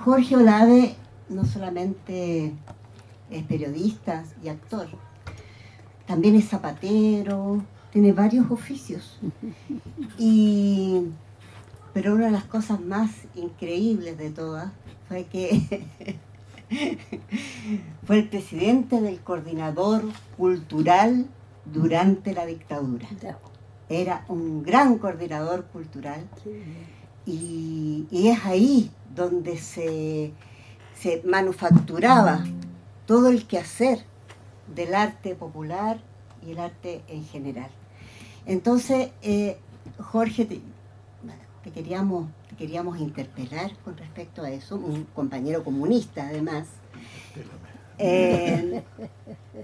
Jorge Olave no solamente es periodista y actor, también es zapatero, tiene varios oficios. Pero una de las cosas más increíbles de todas fue que fue el presidente del coordinador cultural durante la dictadura. Era un gran coordinador cultural y es ahí donde se manufacturaba todo el quehacer del arte popular y el arte en general. Entonces, Jorge, te queríamos interpelar con respecto a eso, un compañero comunista además, en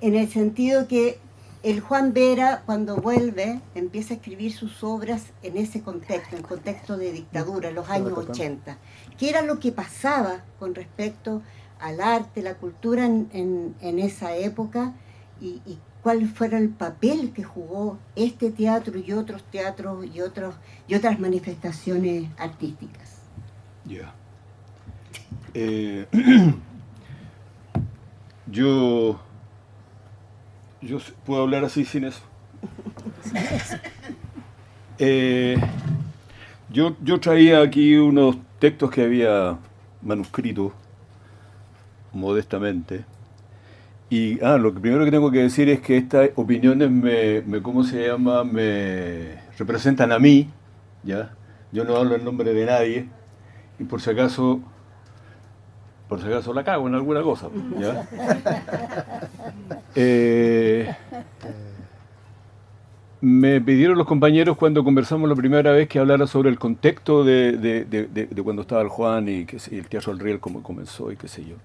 el sentido que el Juan Vera, cuando vuelve, empieza a escribir sus obras en ese contexto, en contexto de dictadura, en los años 80. ¿Qué era lo que pasaba con respecto al arte, la cultura en esa época? Y cuál fue el papel que jugó este teatro y otros teatros y otras manifestaciones artísticas. Ya. Yo puedo hablar así sin eso. Yo traía aquí unos textos que había manuscrito modestamente. Y lo primero que tengo que decir es que estas opiniones me representan a mí, ¿ya? Yo no hablo en nombre de nadie, y por si acaso la cago en alguna cosa, ¿ya? Me pidieron los compañeros cuando conversamos la primera vez que hablara sobre el contexto de cuando estaba el Juan y el Teatro del Riel, cómo comenzó y qué sé yo.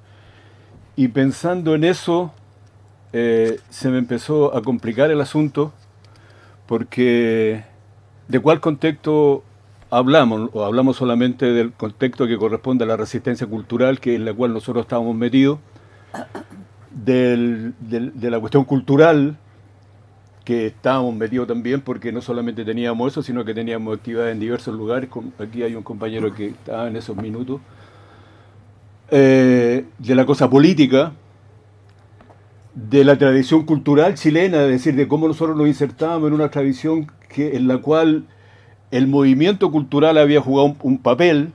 Y pensando en eso, se me empezó a complicar el asunto, porque ¿de cuál contexto hablamos? ¿O hablamos solamente del contexto que corresponde a la resistencia cultural, que en la cual nosotros estábamos metidos, de la cuestión cultural, que estábamos metidos también, porque no solamente teníamos eso, sino que teníamos actividades en diversos lugares? Aquí hay un compañero que estaba en esos minutos. De la cosa política, de la tradición cultural chilena, es decir, de cómo nosotros nos insertábamos en una tradición en la cual el movimiento cultural había jugado un papel,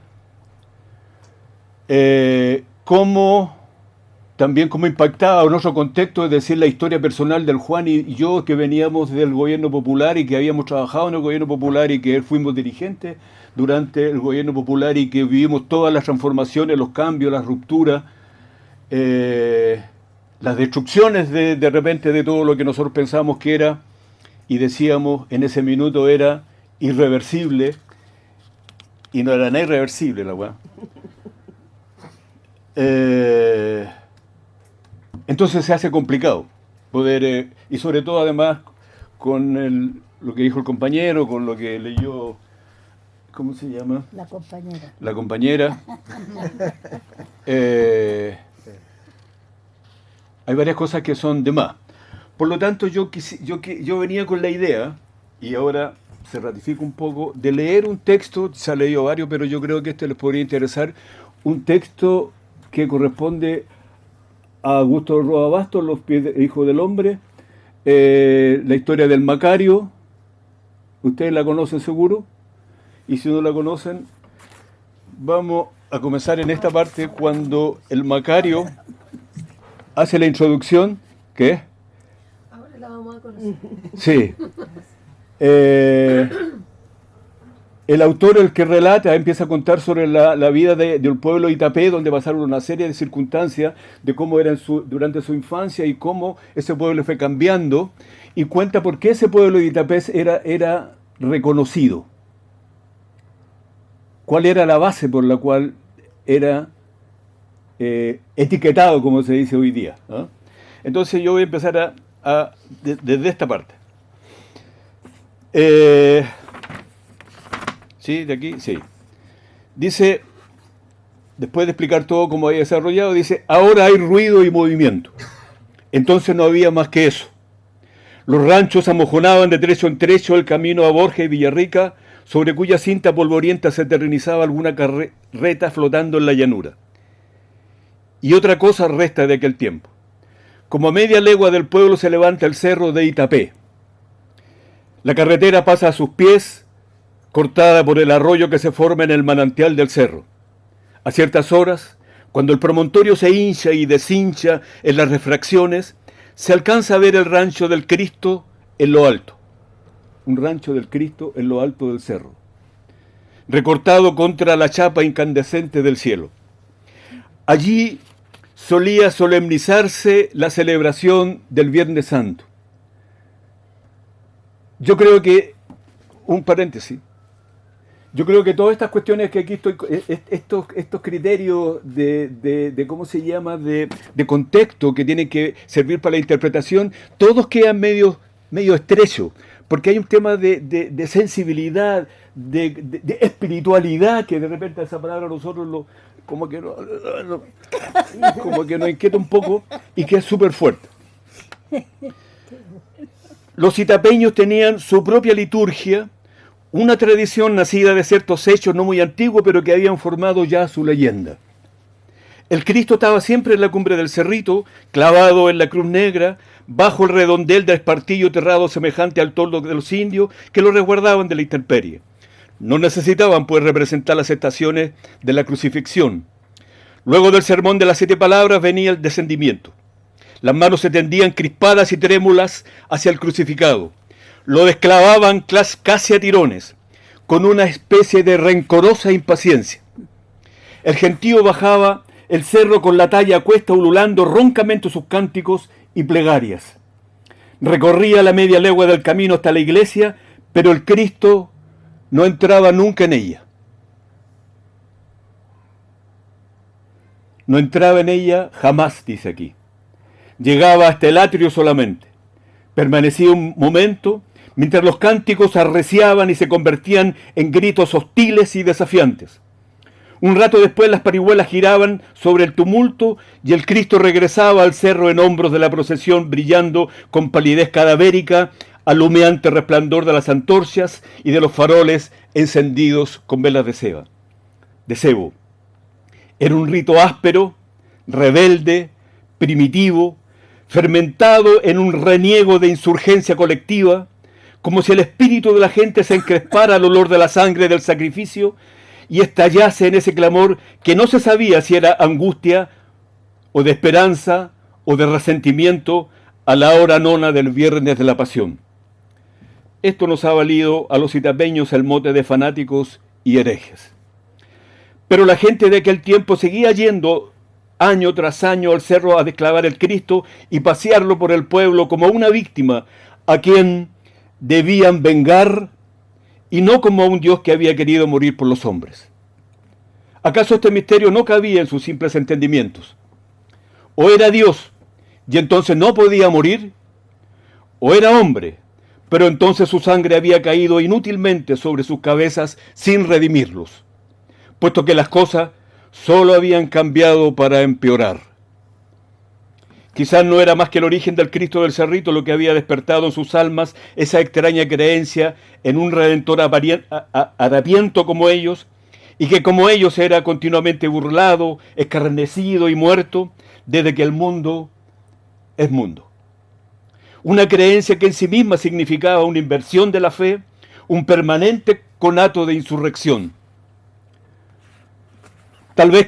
también cómo impactaba en nuestro contexto, es decir, la historia personal del Juan y yo, que veníamos del gobierno popular y que habíamos trabajado en el gobierno popular y que fuimos dirigentes durante el gobierno popular y que vivimos todas las transformaciones, los cambios, las rupturas, las destrucciones de repente de todo lo que nosotros pensábamos que era y decíamos en ese minuto era irreversible, y no era nada irreversible la weá. Entonces se hace complicado poder, y sobre todo además con lo que dijo el compañero, con lo que leyó, ¿cómo se llama? La compañera. La compañera. Hay varias cosas que son de más. Por lo tanto, yo venía con la idea, y ahora se ratifica un poco, de leer un texto, se ha leído varios, pero yo creo que este les podría interesar, un texto que corresponde a Augusto Roa Bastos, Los pies hijos del hombre, la historia del Macario. Ustedes la conocen seguro, y si no la conocen, vamos a comenzar en esta parte cuando el Macario hace la introducción. ¿Qué? Ahora la vamos a conocer. Sí. El autor, el que relata, empieza a contar sobre la vida del pueblo de Itapé, donde pasaron una serie de circunstancias de cómo era durante su infancia y cómo ese pueblo fue cambiando, y cuenta por qué ese pueblo de Itapé era reconocido. ¿Cuál era la base por la cual era etiquetado, como se dice hoy día? ¿No? Entonces yo voy a empezar desde esta parte. ¿Sí? ¿De aquí? Sí. Dice, después de explicar todo cómo había desarrollado, dice, ahora hay ruido y movimiento. Entonces no había más que eso. Los ranchos amojonaban de trecho en trecho el camino a Borja y Villarrica, sobre cuya cinta polvorienta se eternizaba alguna carreta flotando en la llanura. y otra cosa resta de aquel tiempo. Como a media legua del pueblo se levanta el cerro de Itapé. La carretera pasa a sus pies, cortada por el arroyo que se forma en el manantial del cerro. A ciertas horas, cuando el promontorio se hincha y deshincha en las refracciones, se alcanza a ver el rancho del Cristo en lo alto. Un rancho del Cristo en lo alto del cerro, recortado contra la chapa incandescente del cielo. Allí solía solemnizarse la celebración del Viernes Santo. Yo creo que, un paréntesis, yo creo que todas estas cuestiones que aquí estoy, estos criterios de ¿cómo se llama?, de contexto que tienen que servir para la interpretación, todos quedan medio estrechos, porque hay un tema de sensibilidad, de espiritualidad, que de repente esa palabra a nosotros como que nos inquieta un poco y que es súper fuerte. Los itapeños tenían su propia liturgia, una tradición nacida de ciertos hechos no muy antiguos, pero que habían formado ya su leyenda. El Cristo estaba siempre en la cumbre del cerrito, clavado en la cruz negra, bajo el redondel del espartillo terrado semejante al toldo de los indios que lo resguardaban de la intemperie. No necesitaban, pues, representar las estaciones de la crucifixión. Luego del sermón de las 7 palabras venía el descendimiento. Las manos se tendían crispadas y trémulas hacia el crucificado. Lo desclavaban casi a tirones, con una especie de rencorosa impaciencia. El gentío bajaba el cerro con la talla a cuesta, ululando roncamente sus cánticos y plegarias. Recorría la media legua del camino hasta la iglesia, pero el Cristo no entraba nunca en ella. No entraba en ella jamás, dice aquí. Llegaba hasta el atrio solamente. Permanecía un momento, mientras los cánticos arreciaban y se convertían en gritos hostiles y desafiantes. Un rato después las parihuelas giraban sobre el tumulto y el Cristo regresaba al cerro en hombros de la procesión, brillando con palidez cadavérica al humeante resplandor de las antorchas y de los faroles encendidos con velas de cebo. Era un rito áspero, rebelde, primitivo, fermentado en un reniego de insurgencia colectiva, como si el espíritu de la gente se encrespara al olor de la sangre del sacrificio y estallase en ese clamor que no se sabía si era angustia o de esperanza o de resentimiento a la hora nona del viernes de la pasión. Esto nos ha valido a los itapeños el mote de fanáticos y herejes. Pero la gente de aquel tiempo seguía yendo año tras año al cerro a desclavar el Cristo y pasearlo por el pueblo como una víctima a quien debían vengar y no como a un Dios que había querido morir por los hombres. ¿Acaso este misterio no cabía en sus simples entendimientos? ¿O era Dios y entonces no podía morir? ¿O era hombre, pero entonces su sangre había caído inútilmente sobre sus cabezas sin redimirlos, puesto que las cosas solo habían cambiado para empeorar? Quizás no era más que el origen del Cristo del Cerrito lo que había despertado en sus almas esa extraña creencia en un redentor harapiento como ellos, y que como ellos era continuamente burlado, escarnecido y muerto desde que el mundo es mundo. Una creencia que en sí misma significaba una inversión de la fe, un permanente conato de insurrección. Tal vez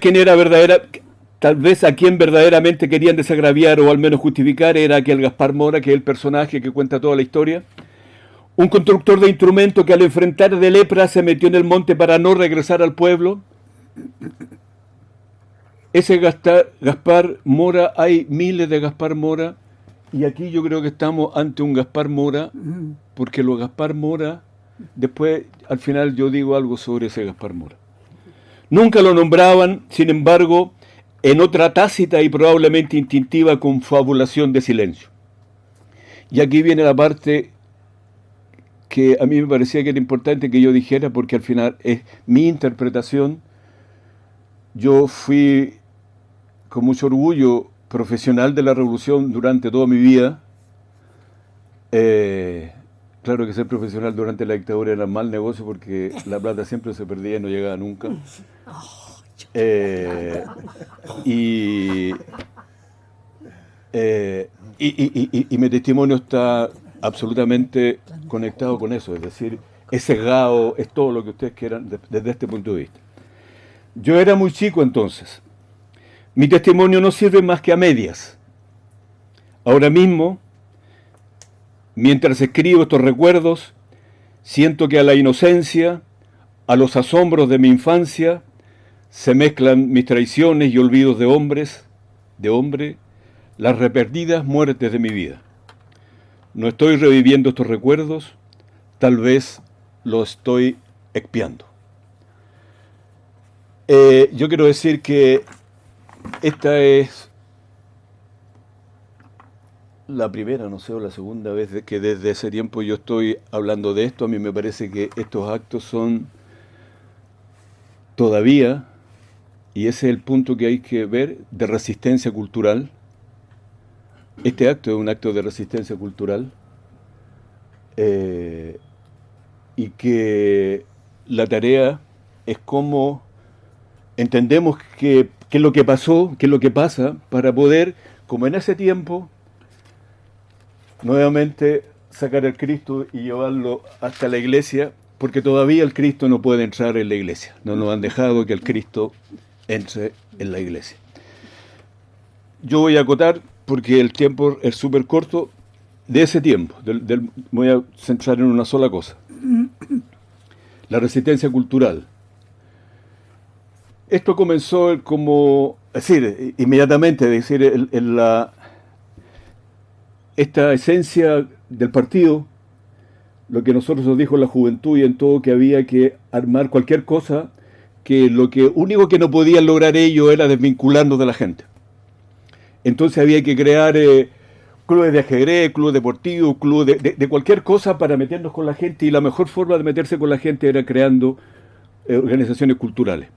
a quien verdaderamente querían desagraviar o al menos justificar era aquel Gaspar Mora, que es el personaje que cuenta toda la historia. Un constructor de instrumentos que al enfrentar de lepra se metió en el monte para no regresar al pueblo. Ese Gaspar Mora, hay miles de Gaspar Mora, y aquí yo creo que estamos ante un Gaspar Mora, porque los Gaspar Mora, después al final yo digo algo sobre ese Gaspar Mora. Nunca lo nombraban, sin embargo, en otra tácita y probablemente instintiva confabulación de silencio. Y aquí viene la parte que a mí me parecía que era importante que yo dijera, porque al final es mi interpretación. Yo fui con mucho orgullo profesional de la revolución durante toda mi vida. Claro que ser profesional durante la dictadura era mal negocio porque la plata siempre se perdía y no llegaba nunca. Y, y mi testimonio está absolutamente conectado con eso, es decir, es sesgado, es todo lo que ustedes quieran desde este punto de vista. Yo era muy chico entonces. Mi testimonio no sirve más que a medias. Ahora mismo, mientras escribo estos recuerdos, siento que a la inocencia, a los asombros de mi infancia, se mezclan mis traiciones y olvidos de hombre, las repetidas muertes de mi vida. No estoy reviviendo estos recuerdos, tal vez los estoy expiando. Yo quiero decir que esta es la primera, no sé, o la segunda vez que desde ese tiempo yo estoy hablando de esto. A mí me parece que estos actos son todavía, y ese es el punto que hay que ver, de resistencia cultural. Este acto es un acto de resistencia cultural, y que la tarea es cómo entendemos qué es lo que pasó, qué es lo que pasa, para poder, como en ese tiempo, nuevamente sacar al Cristo y llevarlo hasta la iglesia, porque todavía el Cristo no puede entrar en la iglesia. No nos han dejado que el Cristo entre en la iglesia. Yo voy a acotar, porque el tiempo es súper corto, de ese tiempo. Voy a centrar en una sola cosa. La resistencia cultural. Esto comenzó como, es decir, inmediatamente, es decir, esta esencia del partido, lo que nosotros nos dijo la juventud y en todo, que había que armar cualquier cosa, que lo único que no podían lograr ellos era desvincularnos de la gente. Entonces había que crear clubes de ajedrez, clubes deportivos, clubes de cualquier cosa para meternos con la gente, y la mejor forma de meterse con la gente era creando organizaciones culturales.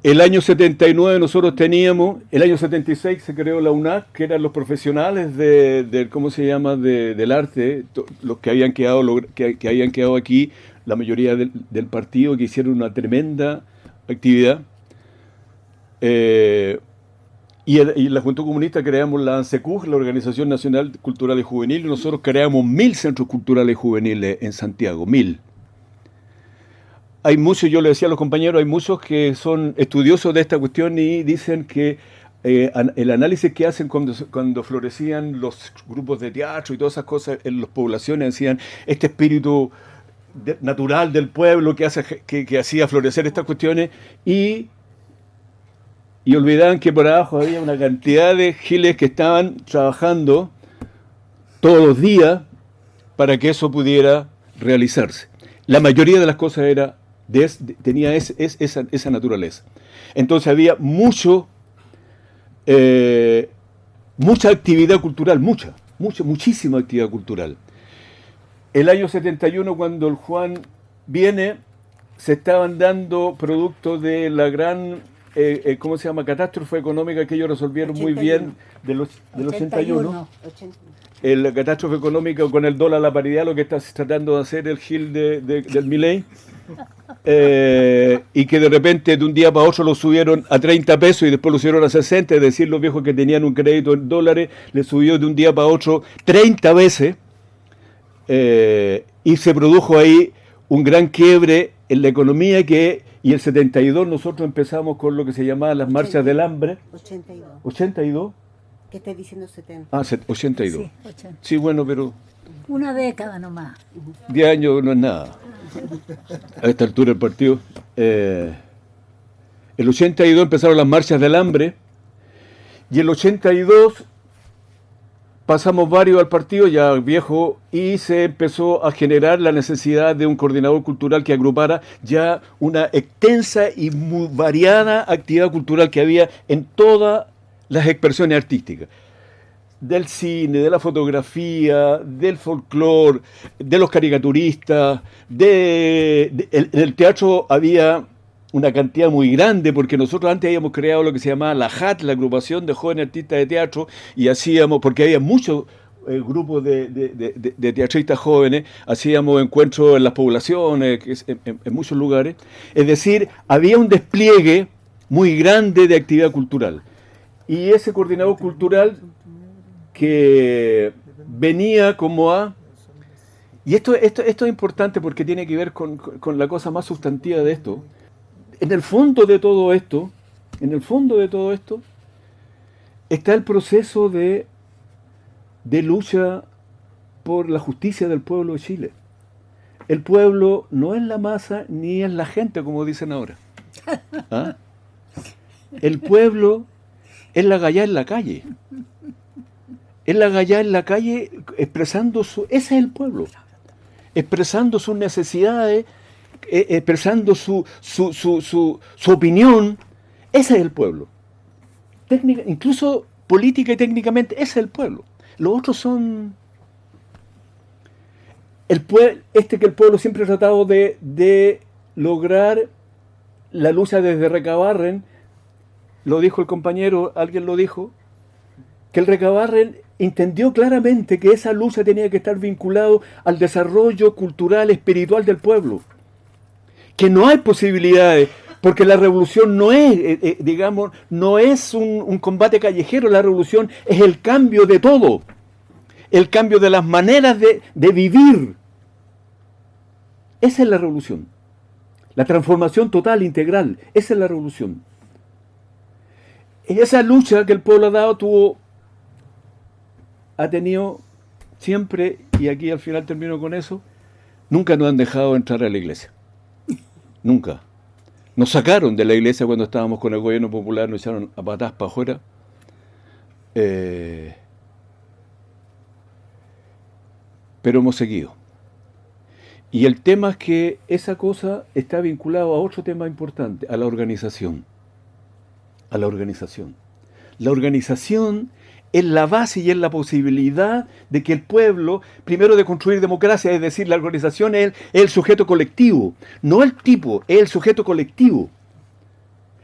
El año 79 nosotros teníamos, el año 76 se creó la UNAC, que eran los profesionales ¿cómo se llama?, del arte, los que habían quedado aquí, la mayoría del partido, que hicieron una tremenda actividad. Y la Juventud Comunista creamos la ANSECUJ, la Organización Nacional Cultural y Juvenil, y nosotros creamos 1000 centros culturales juveniles en Santiago, 1000. Hay muchos, yo le decía a los compañeros, hay muchos que son estudiosos de esta cuestión y dicen que el análisis que hacen cuando florecían los grupos de teatro y todas esas cosas en las poblaciones, decían, este espíritu natural del pueblo que hacía florecer estas cuestiones, y olvidaban que por abajo había una cantidad de giles que estaban trabajando todos los días para que eso pudiera realizarse. La mayoría de las cosas tenía esa naturaleza. Entonces había mucha actividad cultural, muchísima actividad cultural. El año 71, cuando el Juan viene, se estaban dando productos de la gran, ¿cómo se llama?, catástrofe económica que ellos resolvieron 81. Muy bien, del 81. La catástrofe económica con el dólar a la paridad, lo que está tratando de hacer el Gil del Milei, y que de repente de un día para otro lo subieron a 30 pesos y después lo subieron a 60, es decir, los viejos que tenían un crédito en dólares, le subió de un día para otro 30 veces, y se produjo ahí un gran quiebre en la economía y el 72 nosotros empezamos con lo que se llamaba las marchas del hambre. 82. 82. ¿Qué estás diciendo 70? Ah, 82. Sí, 80. Sí, bueno, pero Una década nomás. 10 años no es nada. A esta altura del partido. El 82 empezaron las marchas del hambre, y el 82 pasamos varios al partido ya viejo, y se empezó a generar la necesidad de un coordinador cultural que agrupara ya una extensa y muy variada actividad cultural que había en todas las expresiones artísticas, del cine, de la fotografía, del folclore, de los caricaturistas, en el teatro había una cantidad muy grande, porque nosotros antes habíamos creado lo que se llamaba la JAT, la agrupación de jóvenes artistas de teatro, y hacíamos, porque había muchos grupos de teatristas jóvenes, hacíamos encuentros en las poblaciones, en muchos lugares, es decir, había un despliegue muy grande de actividad cultural. Y ese coordinador cultural que venía como a... Y esto es importante porque tiene que ver con la cosa más sustantiva de esto. En el fondo de todo esto, está el proceso de lucha por la justicia del pueblo de Chile. El pueblo no es la masa ni es la gente, como dicen ahora. ¿Ah? El pueblo es la gallá en la calle. Es la gallá en la calle expresando su... Ese es el pueblo. Expresando sus necesidades, expresando su opinión. Ese es el pueblo. Incluso política y técnicamente, ese es el pueblo. Los otros son... que el pueblo siempre ha tratado de lograr la lucha desde Recabarren, lo dijo el compañero, alguien lo dijo, que el Recabarren entendió claramente que esa lucha tenía que estar vinculado al desarrollo cultural, espiritual del pueblo. Que no hay posibilidades, porque la revolución no es, no es un combate callejero, la revolución es el cambio de todo, el cambio de las maneras de vivir. Esa es la revolución. La transformación total, integral, esa es la revolución. Esa lucha que el pueblo ha dado ha tenido siempre, y aquí al final termino con eso, nunca nos han dejado entrar a la iglesia. Nunca. Nos sacaron de la iglesia cuando estábamos con el gobierno popular, nos echaron a patadas para afuera. Pero hemos seguido. Y el tema es que esa cosa está vinculado a otro tema importante, a la organización. A la organización. La organización es la base y es la posibilidad de que el pueblo, primero de construir democracia, es decir, la organización es el sujeto colectivo, no el tipo, es el sujeto colectivo,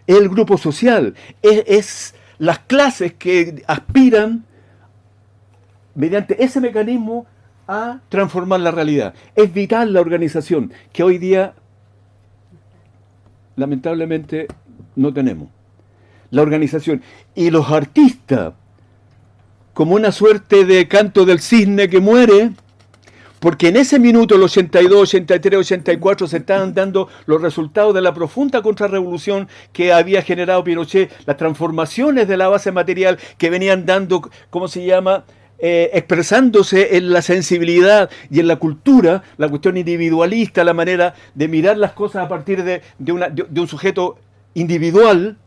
es el grupo social, es las clases que aspiran mediante ese mecanismo a transformar la realidad. Es vital la organización, que hoy día lamentablemente no tenemos. La organización. Y los artistas, como una suerte de canto del cisne que muere, porque en ese minuto, el 82, 83, 84, se estaban dando los resultados de la profunda contrarrevolución que había generado Pinochet, las transformaciones de la base material que venían dando, ¿cómo se llama?, expresándose en la sensibilidad y en la cultura, la cuestión individualista, la manera de mirar las cosas a partir de un sujeto individual.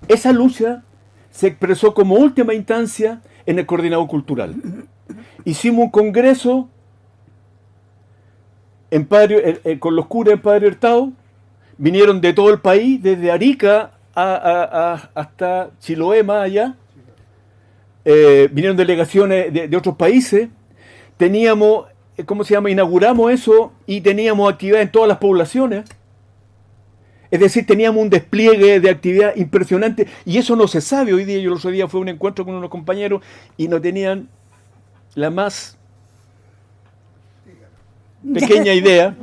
Esa lucha se expresó como última instancia en el coordinador cultural. Hicimos un congreso con los curas en Padre Hurtado, vinieron de todo el país, desde Arica hasta Chiloé, más allá. Vinieron delegaciones de otros países, teníamos, inauguramos eso y teníamos actividad en todas las poblaciones, es decir, teníamos un despliegue de actividad impresionante y eso no se sabe hoy día. Yo el otro día fue a un encuentro con unos compañeros y no tenían la más pequeña idea.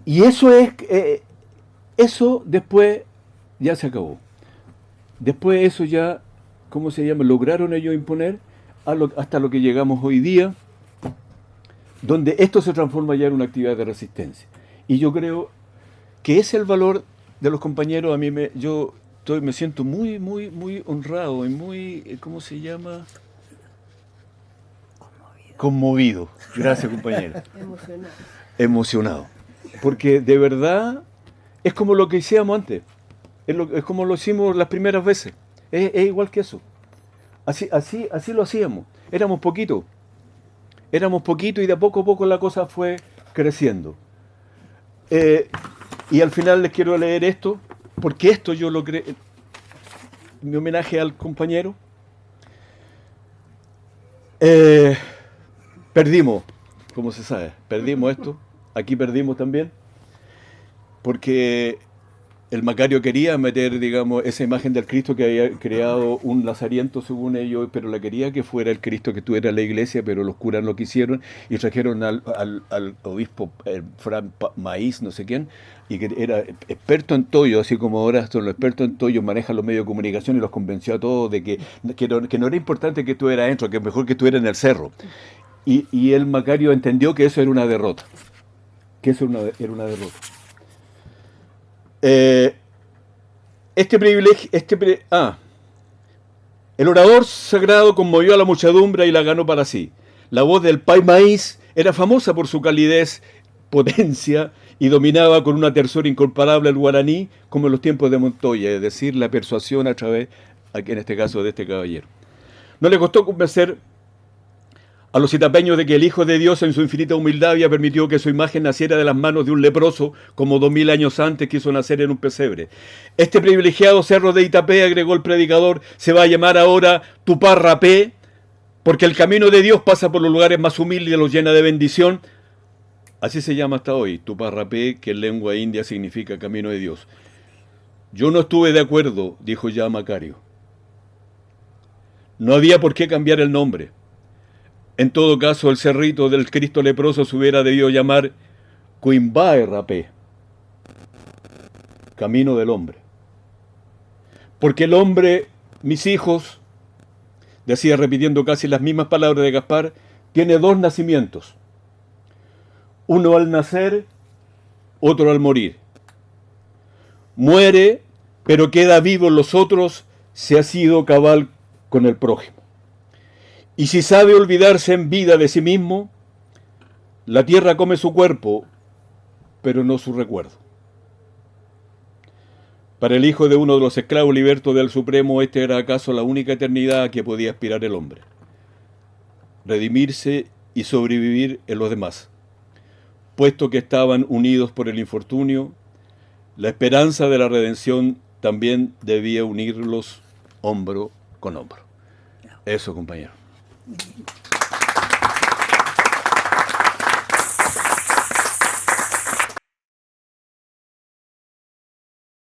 Y eso después ya se acabó. Después eso ya, lograron ellos imponer hasta lo que llegamos hoy día, donde esto se transforma ya en una actividad de resistencia. Y yo creo que ese es el valor de los compañeros. Yo me siento muy, muy, muy honrado y muy, Conmovido. Gracias, compañero. Emocionado. Porque de verdad es como lo que hicimos antes. Es como lo hicimos las primeras veces. Es igual que eso. Así lo hacíamos. Éramos poquitos y de a poco la cosa fue creciendo. Y al final les quiero leer esto, porque esto yo lo creé, mi homenaje al compañero. Perdimos, como se sabe, perdimos esto. Aquí perdimos también, porque el Macario quería meter, digamos, esa imagen del Cristo que había creado un lazariento, según ellos, pero la quería que fuera el Cristo que estuviera en la iglesia, pero los curas lo quisieron y trajeron al obispo Maíz, no sé quién, y que era experto en tollo, así como ahora son los expertos en tollo, manejan los medios de comunicación y los convenció a todos de que no era importante que estuviera adentro, que mejor que estuviera en el cerro. Y el Macario entendió que eso era una derrota, que eso era una derrota. Este privilegio, el orador sagrado conmovió a la muchedumbre y la ganó para sí. La voz del Pai Maíz era famosa por su calidez, potencia, y dominaba con una tersura incomparable el guaraní, como en los tiempos de Montoya, es decir, la persuasión a través, en este caso, de este caballero. No le costó convencer a los itapeños de que el Hijo de Dios en su infinita humildad había permitido que su imagen naciera de las manos de un leproso, como 2000 años antes quiso nacer en un pesebre. Este privilegiado cerro de Itapé, agregó el predicador, se va a llamar ahora Tuparrapé, porque el camino de Dios pasa por los lugares más humildes y los llena de bendición. Así se llama hasta hoy, Tuparrapé, que en lengua india significa camino de Dios. Yo no estuve de acuerdo, dijo ya Macario. No había por qué cambiar el nombre. En todo caso, el cerrito del Cristo leproso se hubiera debido llamar Cuimbae Rapé, camino del hombre. Porque el hombre, mis hijos, decía repitiendo casi las mismas palabras de Gaspar, tiene dos nacimientos. Uno al nacer, otro al morir. Muere, pero queda vivo en los otros, si ha sido cabal con el prójimo. Y si sabe olvidarse en vida de sí mismo, la tierra come su cuerpo, pero no su recuerdo. Para el hijo de uno de los esclavos libertos del Supremo, esta era acaso la única eternidad a que podía aspirar el hombre. Redimirse y sobrevivir en los demás. Puesto que estaban unidos por el infortunio, la esperanza de la redención también debía unirlos hombro con hombro. Eso, compañero.